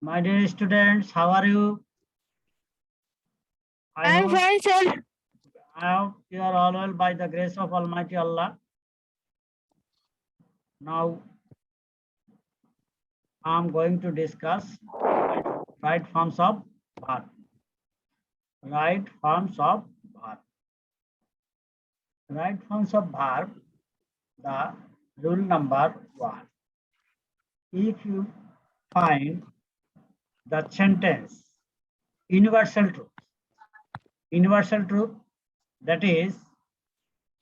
My dear students, how are you? I I'm hope fine, sir. you are all well by the grace of Almighty Allah. Now, I am going to discuss right forms of verb. Right forms of verb. Right forms of verb. The rule number 1. If you find the sentence universal truth, that is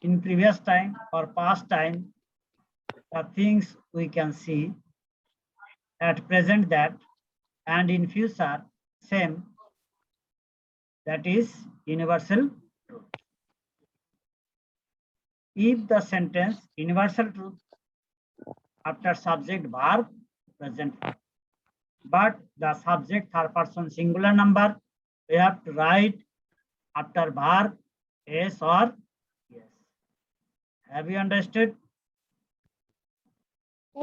in previous time or past time, the things we can see at present that, and in future same, that is universal truth. If the sentence universal truth after subject verb present form, but the subject third person singular number, we have to write after verb yes or yes. Have you understood?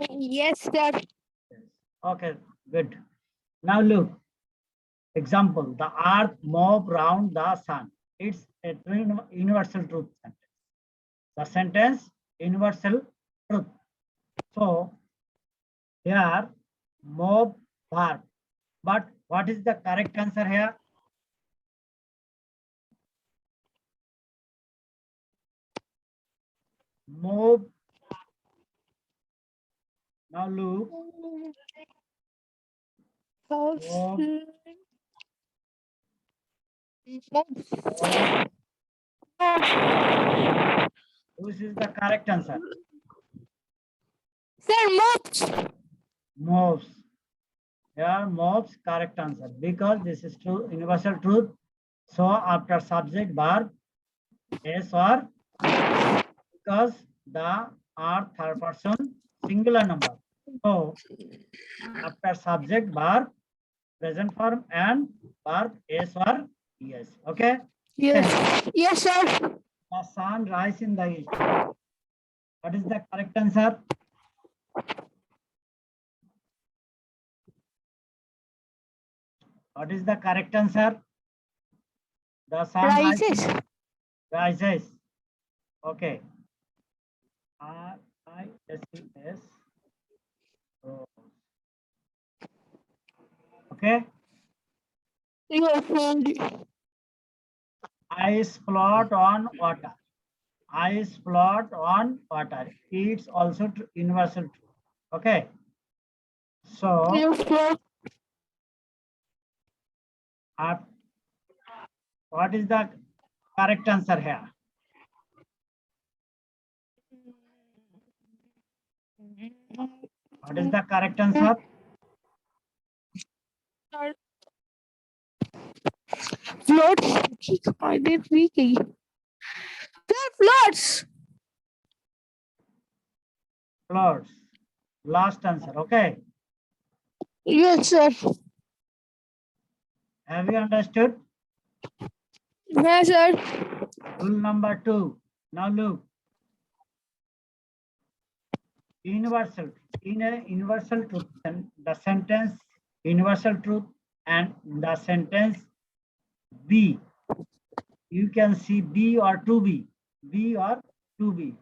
Yes, sir. Yes. Okay, good. Now look, example, the earth move round the sun. It's a universal truth sentence. The sentence universal truth. So here move verb. But what is the correct answer here? Move. Now look. Move. This is the correct answer. Sir, moves. Moves. Here moves correct answer because this is true universal truth. So after subject verb yes or because the are third person singular number. So after subject verb present form and verb yes or yes. Okay. Yes. Yes, sir. The sun rise in the east. What is the correct answer? What is the correct answer? The sun Rises. rises. Okay. R-I-S-E-S. Okay. Yes, sir. Ice float on water. Ice float on water. It's also universal truth. Okay. So Yes, sir. what is the correct answer here? What is the correct answer? Floats. I did weekly. Sir, floats. Floats. Last answer. Okay. Yes, sir. Have you understood? Yes, sir. Rule number 2. Now look. Universal. In a universal truth, the sentence universal truth and the sentence be. You can see be or to be. Be or to be.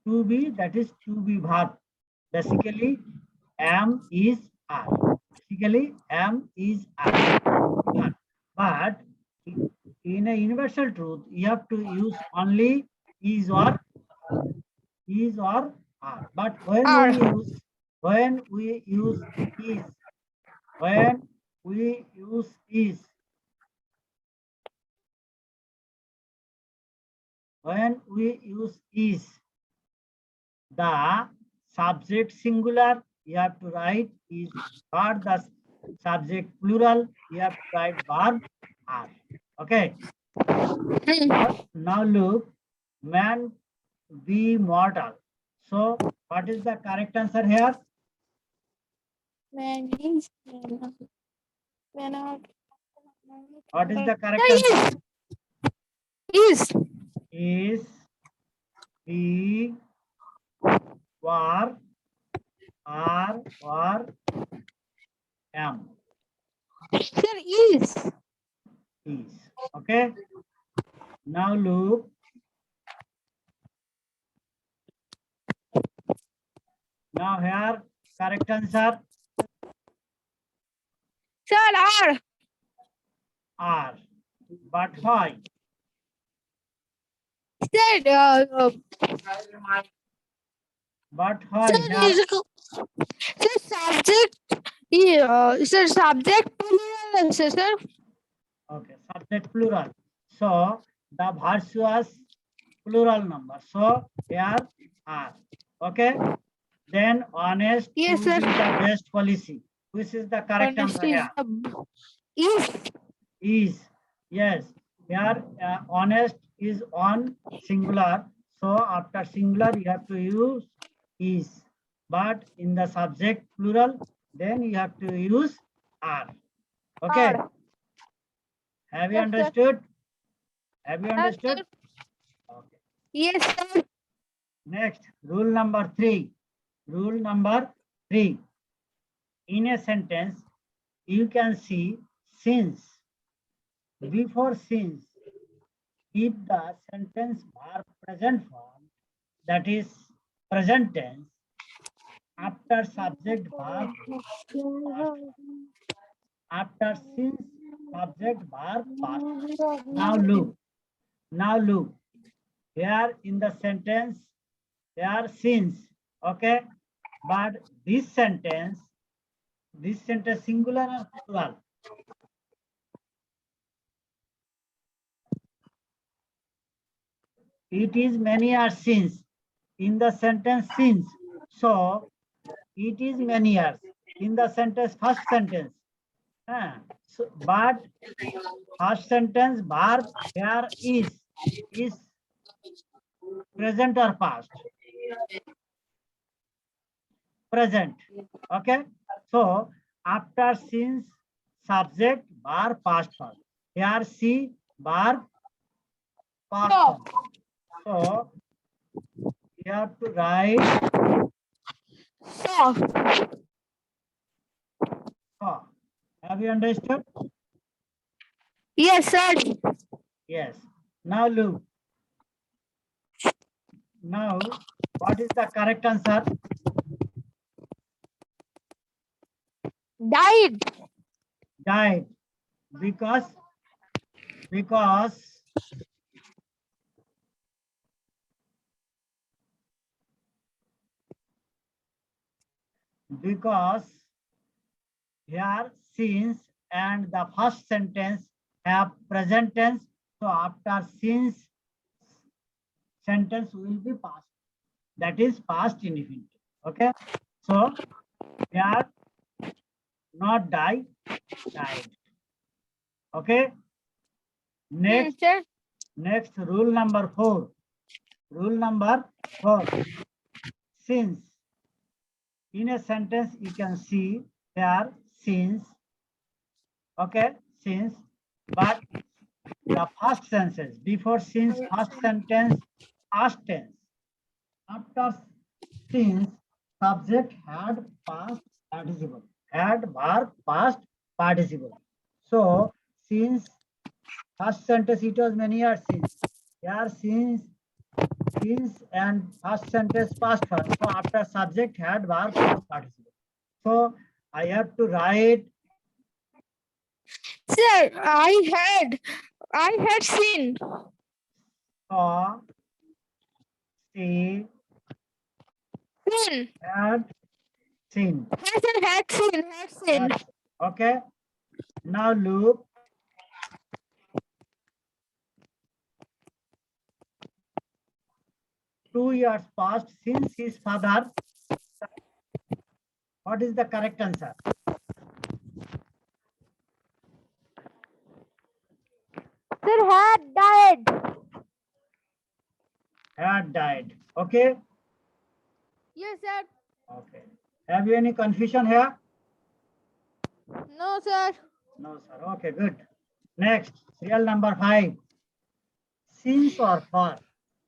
To be, that is to be verb. Basically, am is are. Basically, am is are. But in a universal truth, you have to use only is or are. But when R. we use is, when we use the subject singular, you have to write is, or the subject plural, you have to write verb are. Okay. Now look, man be mortal. So what is the correct answer here? Man is. What is the correct answer? Is. Is, be, were, are, or am. Sir, is. Is. Okay. Now look. Now here, correct answer Sir, are. are. But why? Sir, But why sir, here? sir, subject. Sir, subject plural, sir. Okay, subject plural. So the verse was plural number. So here are. Okay. Then honest Yes, will sir. be the best policy. Which is the correct Honest answer is here? the is. Is. Yes. Here honest is on singular. So after singular you have to use is. But in the subject plural, then you have to use are. Okay. Are. Have you Yes, sir. understood? Have you Yes, understood? sir. Okay. Yes, sir. Next, rule number 3. Rule number 3. In a sentence, you can see since. Before since, if the sentence verb present form, that is present tense, after subject verb past form. After since subject verb past form. Now look. Now look. Here in the sentence, here since. Okay. But this sentence singular or plural? It is many years since. In the sentence since. So it is many years. In the sentence, first sentence. So, but first sentence verb here is present or past? Present. Okay. So after since subject verb past form. Here see verb past Stop. form. So you have to write Stop. saw. Have you understood? Yes, sir. Yes. Now look. Now, what is the correct answer? Died. Died. Because here since and the first sentence have present tense. So after since sentence will be past. That is past indefinite. Okay. So here not die, died. Okay. Yes, sir. Next rule number 4. Rule number 4. Since. In a sentence, you can see here since. Okay, since. But the first sentence, before since, first sentence, past tense. After since, subject had past participle. Had verb past participle. So since first sentence, it was many years since. Here since and first sentence past form. So after subject had verb past participle. So I have to write Sir, I had seen. saw, see, Seen. had seen. Had seen. Had seen. Okay. Now look. Two years passed since his father. What is the correct answer? Sir, had died. Had died. Okay. Yes, sir. Okay. Have you any confusion here? No, sir. No, sir. Okay, good. Next, serial number 5. Since or for.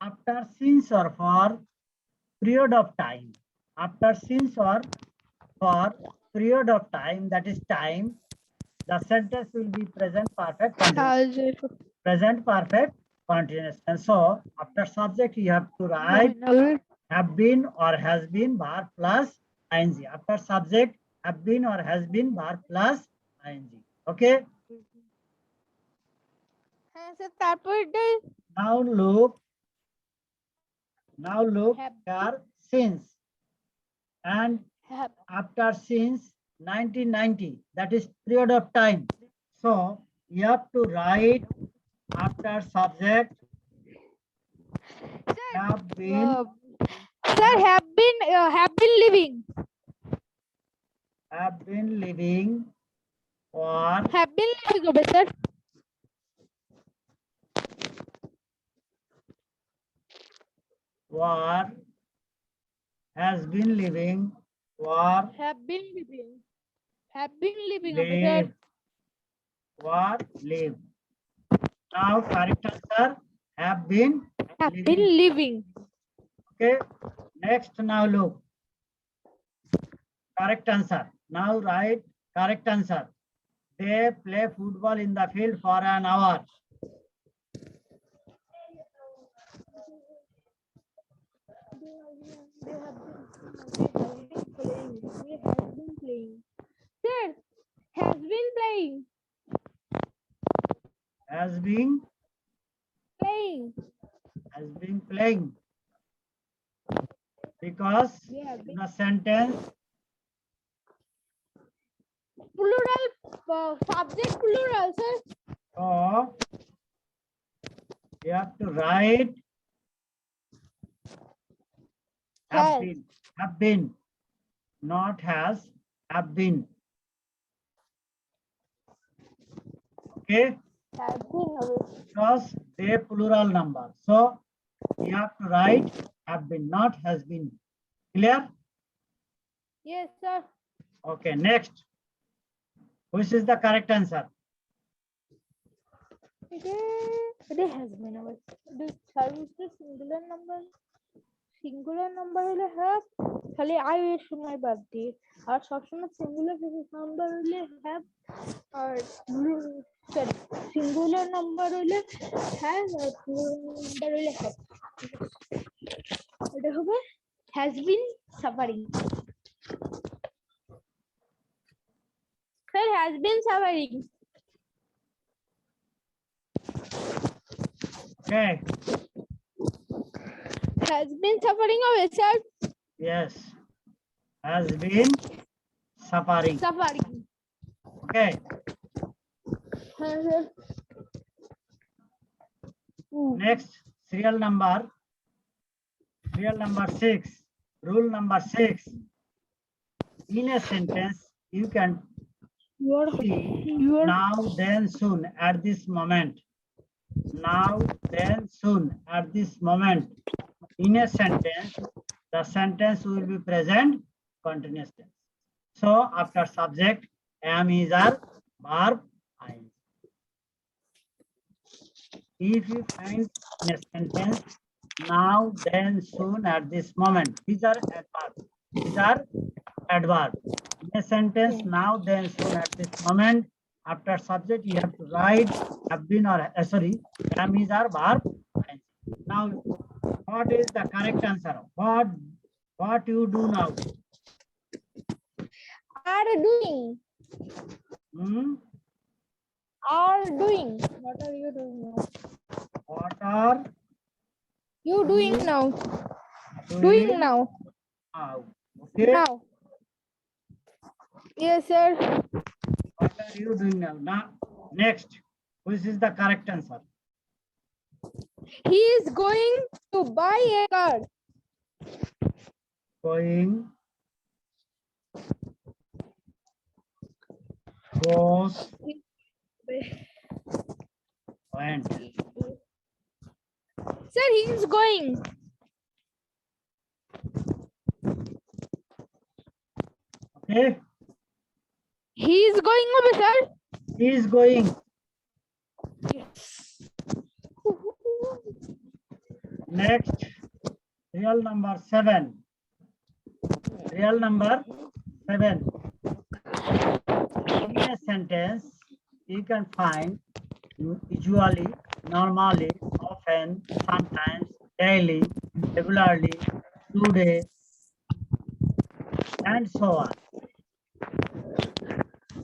After since or for period of time. After since or for period of time, that is time, the sentence will be present perfect continuous. Has Present perfect continuous tense. So after subject you have to write nominal. have been or has been verb plus ing. After subject have been or has been verb plus ing. Okay. হ্যাঁ sir তারপরটা Now look Have- here since and have after since 1990, that is period of time. So you have to write after subject have been sir have been living living or have been living হবে sir has been living or have been living হবে sir live or live. Now correct answer have been have been living okay. Next now look correct answer. Now write correct answer. They play football in the field for an hour. Sir, has been playing. Has been Playing. because They have been. the sentence Plural. Subject plural, sir. so you have to write Has. have been, not has, have been. Okay, Have been হবে। because they plural number. So you have to write have been, not has been. Clear? Yes, sir. Okay, next. Which is the correct answer? এটা has been হবে। এটা সার্ভিসটা singular number হলে have খালি I এর সময় বাদ দিয়ে আর সবসময় সিঙ্গুলার নাম্বার হলে have R sorry singular number হলে হ্যাভ আর প্লুরাল নাম্বার হলে হ্যাভ এটা হবে has been suffering sir has been suffering Okay, has been suffering হবে sir yes. Has been suffering. Suffering Okay, হ্যাঁ sir next serial number 6. Rule number 6. In a sentence, you can see now, then, soon, at this moment. Now, then, soon, at this moment. In a sentence, the sentence will be present continuous tense. So, after subject, am, is, are, verb, ing. If you find in a sentence, now, then, soon, at this moment, these are adverbs. These are adverbs. In a sentence, now, then, soon, at this moment, after subject, you have to write have been or sorry, am, is, are, verb. ing. Now, what is the correct answer? What you do now? are doing Hmm? are doing what are you doing now What are you doing now doing now now? Okay. now yes sir What are you doing now? Now, next, which is the correct answer? he is going to buy a car Going, goes, went. sir he is going Okay. he is going over sir He is going. Next, real number 7. Real number 7. In a sentence, you can find usually, normally, often, sometimes, daily, regularly, today, and so on.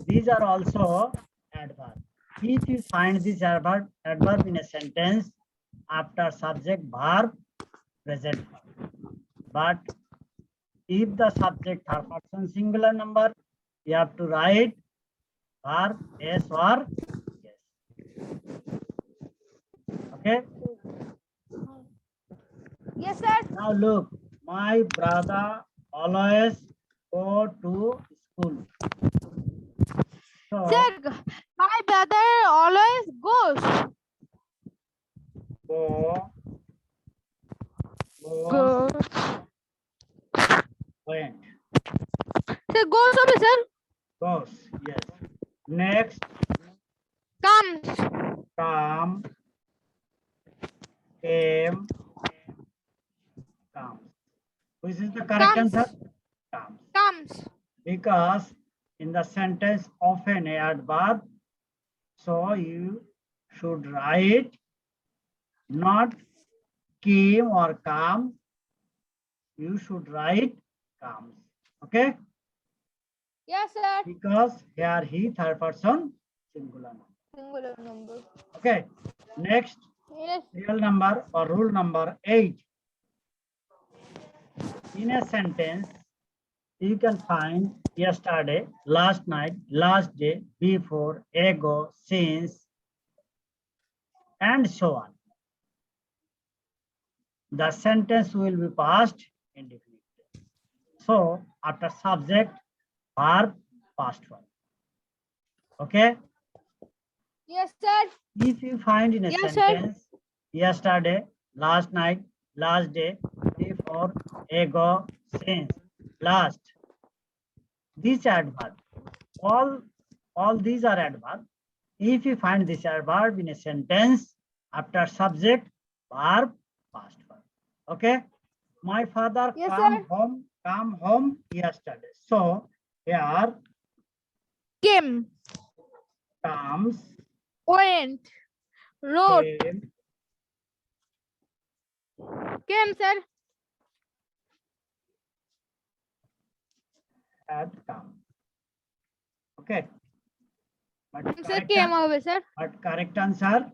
These are also adverbs. If you find this adverb in a sentence after subject, verb, present form. But if the subject third person singular number, you have to write verb yes or yes. Okay. Yes, sir. Now look, my brother always go to school. So Sir, my brother always goes. go, goes, Goes. went, Sir, goes over, sir. goes. Yes. Next, Comes. come, came, comes. Which is the correct Comes. answer? Comes. Comes. Because in the sentence often a adverb, so you should write not came or come, you should write comes. Okay. Yes, sir. Because here he third person singular. Singular number. Okay. Next, Yes. real number or rule number 8. In a sentence, you can find yesterday, last night, last day, before, ago, since, and so on. The sentence will be past indefinite. So after subject, verb, past one. Okay. Yes, sir. If you find in a Yes, sir. sentence, yesterday, last night, last day, before, ago, since, last, these adverb, all these are adverb. If you find this adverb in a sentence after subject, verb, past one. Okay. My father Yes, come sir. home yesterday. So here Came. comes, Went. Wrote. came, Came, sir. had come. Okay. But Sir, came over, sir. correct answer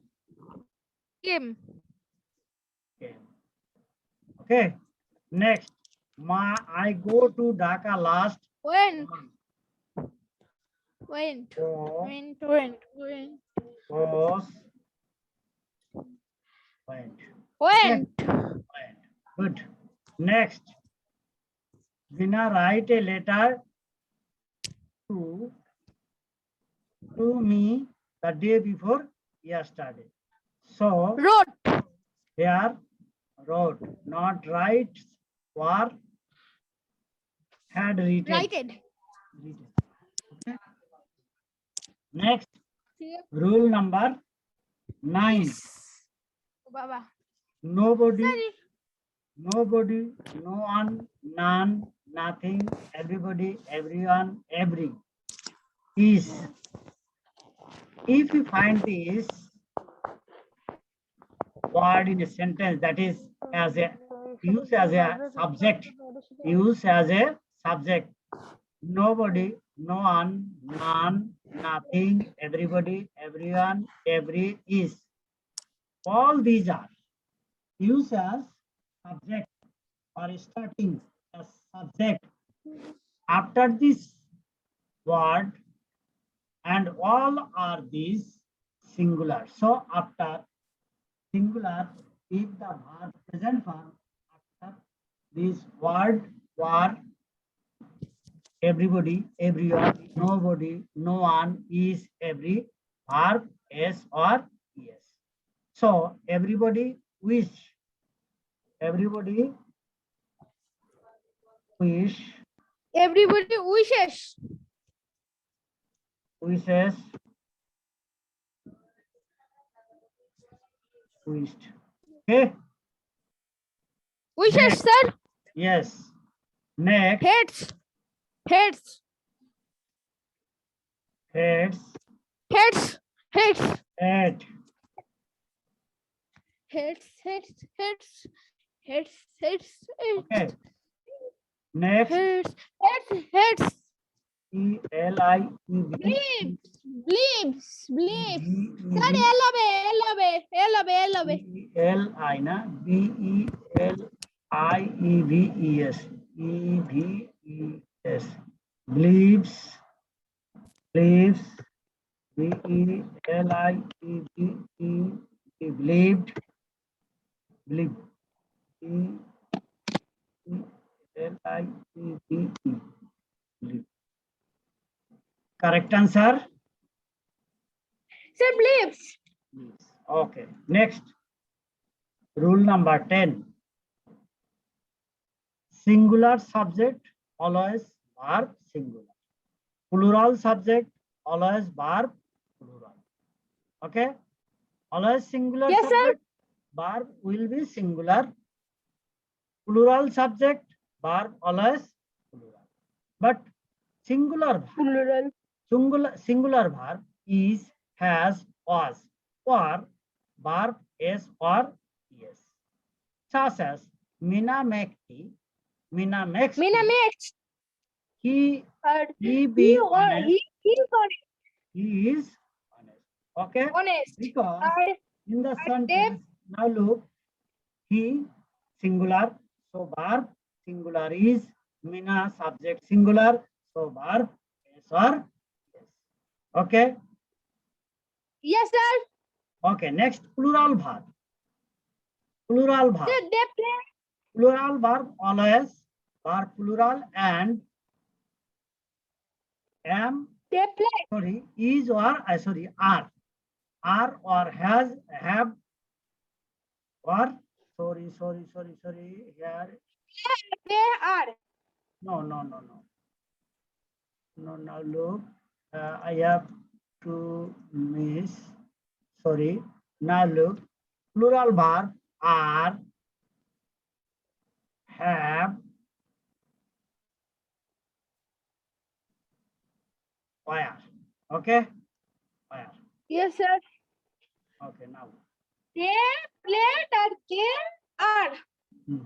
Came. came. Okay. Next, I go to Dhaka last Went. month. Went. Go, Went. Went. Went. goes, went. Went. Went. Good. Next, Vina write a letter to me the day before yesterday. So Wrote. here wrote, not write or had written. Writed. Okay. Next, rule number 9. Baba. Nobody, Sorry. nobody, no one, none, nothing, everybody, everyone, every is. If you find this word in a sentence, that is as a use as a subject, use as a subject. Nobody, no one, none, nothing, everybody, everyone, every is. All these are used as subject or starting as subject after this word, and all are these singular. So after singular, if the verb present form after this word, everybody, everyone, nobody, no one, is, every, verb, yes or yes. So everybody wish, everybody wish, Everybody wishes. wishes, wished. Okay. Wishes, Next. sir. Yes. Next, Hates. Hates. heads, Heads. Head. Heads. Okay. Next. Heads. ELIEB. Bleeps. Sir, yellow be. ELI na BELIEVES. EVES. Bleeps. Bleeps. BELIEVE. Bleeped. Bleep. ELIEVE. Bleep. Correct answer. Sir, bleeps. Okay. Next. Rule number 10. Singular subject, always verb singular. Plural subject, always verb plural. Okay. Always singular Yes, sir. subject, verb will be singular. Plural subject, verb always plural. But singular verb, Plural. singular verb is, has, was, or verb is or yes. Such as Mina makes tea. Mina makes Mina tea. makes. He He be or honest. he is honest. He is honest. Okay. Honest. Because I in the they- sentence, now look, he singular, so verb singular is, Mina subject singular, so verb yes or yes. Okay. yes, sir. Okay. Next, plural verb. Plural verb. Sir, they play. Plural verb always, verb plural and am, They play. sorry, is or sorry, are or has, have or sorry here, They are. no, now look, I have to miss, sorry, now look, plural verb are, have, where. Okay, where. Yes, sir. Okay, now. They played and they are. Hmm.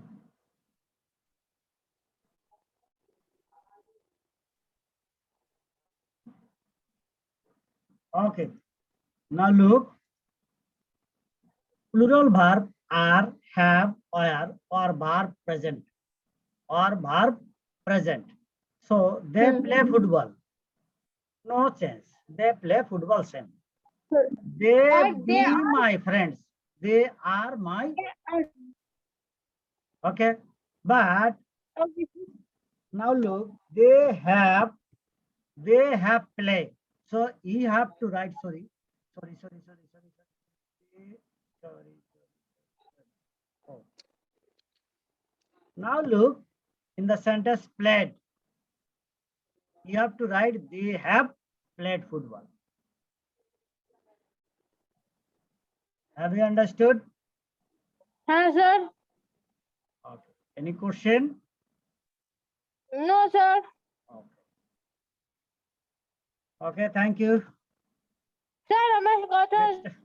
Okay, now look, plural verb are, have, were, or verb present, or verb present. So they play football. No change. They play football same. They But they be are. my friends. They are my, are. okay. But Okay. now look, they have play. So you have to write, sorry. Oh. Now look, in the sentence played, you have to write they have played football. Have you understood? Huh, sir? Okay. Any question? No, sir. Okay. Okay, thank you. Sir, আমার কথা Next.